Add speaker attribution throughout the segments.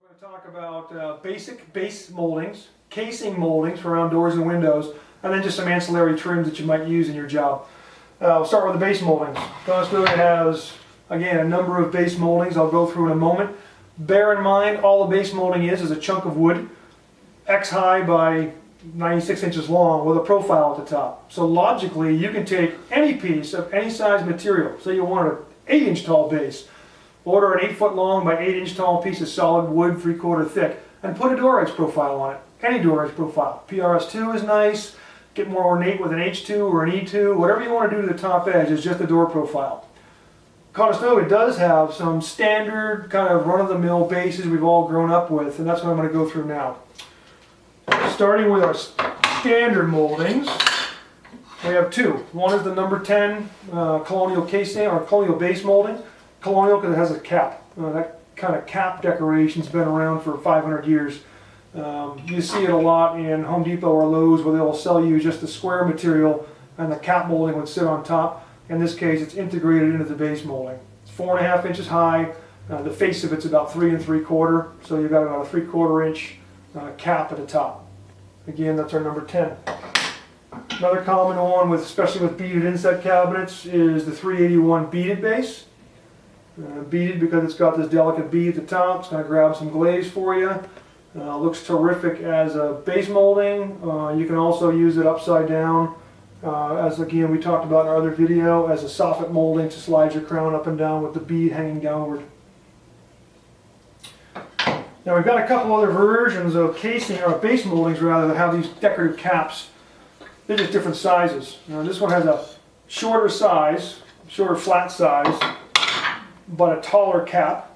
Speaker 1: We're going to talk about basic base moldings, casing moldings for around doors and windows, and then just some ancillary trims that you might use in your job. We'll start with the base moldings. Conestoga has, again, a number of base moldings I'll go through in a moment. Bear in mind, all the base molding is a chunk of wood, X high by 96 inches long with a profile at the top. So logically, you can take any piece of any size material. Say you want an 8-inch tall base. Order an 8-foot long by 8-inch tall piece of solid wood, 3/4 thick, and put a door edge profile on it. Any door edge profile. PRS2 is nice. Get more ornate with an H2 or an E2. Whatever you want to do to the top edge is just a door profile. Conestoga does have some standard kind of run-of-the-mill bases we've all grown up with, and that's what I'm going to go through now. Starting with our standard moldings, we have two. One is the number 10 colonial casing or colonial base molding. Colonial because it has a cap. That kind of cap decoration's been around for 500 years. You see it a lot in Home Depot or Lowe's where they'll sell you just the square material and the cap molding would sit on top. In this case, it's integrated into the base molding. It's 4.5 inches high. The face of it's about 3 3/4, so you've got about a 3/4 inch cap at the top. Again, that's our number 10. Another common one, especially with beaded inset cabinets, is the 381 beaded base. Beaded because it's got this delicate bead at the top. It's going to grab some glaze for you. Looks terrific as a base molding. You can also use it upside down, as again we talked about in our other video, as a soffit molding to slide your crown up and down with the bead hanging downward. Now we've got a couple other versions of casing, or base moldings rather, that have these decorative caps. They're just different sizes. This one has a shorter size, shorter flat size, but a taller cap.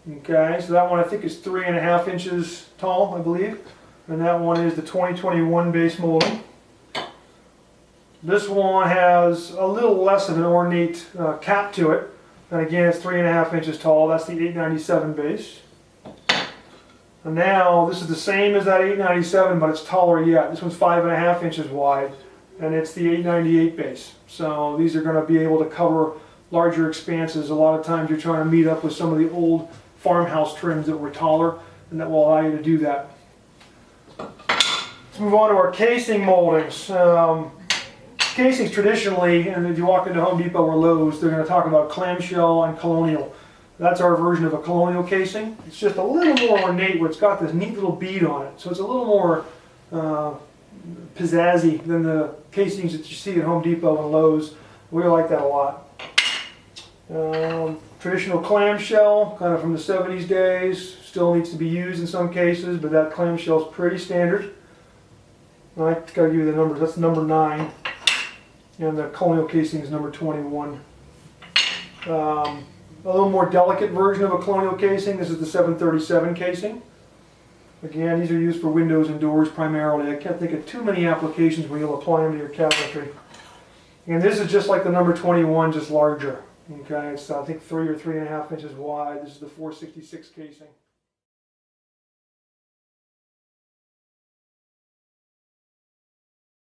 Speaker 1: Okay, so that one I think is 3.5 inches tall, I believe. And that one is the 2021 base molding. This one has a little less of an ornate cap to it. And again, it's 3.5 inches tall. That's the 897 base. And now, this is the same as that 897, but it's taller yet. This one's 5.5 inches wide, and it's the 898 base. So these are going to be able to cover larger expanses. A lot of times you're trying to meet up with some of the old farmhouse trims that were taller, and that will allow you to do that. Let's move on to our casing moldings. Casings traditionally, and if you walk into Home Depot or Lowe's, they're going to talk about clamshell and colonial. That's our version of a colonial casing. It's just a little more ornate where it's got this neat little bead on it. So it's a little more pizzazzy than the casings that you see at Home Depot and Lowe's. We like that a lot. Traditional clamshell, kind of from the 70s days, still needs to be used in some cases, but that clamshell is pretty standard. I got to give you the numbers. That's number 9, and the colonial casing is number 21. A little more delicate version of a colonial casing. This is the 737 casing. Again, these are used for windows and doors primarily. I can't think of too many applications where you'll apply them to your cabinetry. And this is just like the number 21, just larger. Okay, it's I think 3 or 3.5 inches wide. This is the 466 casing.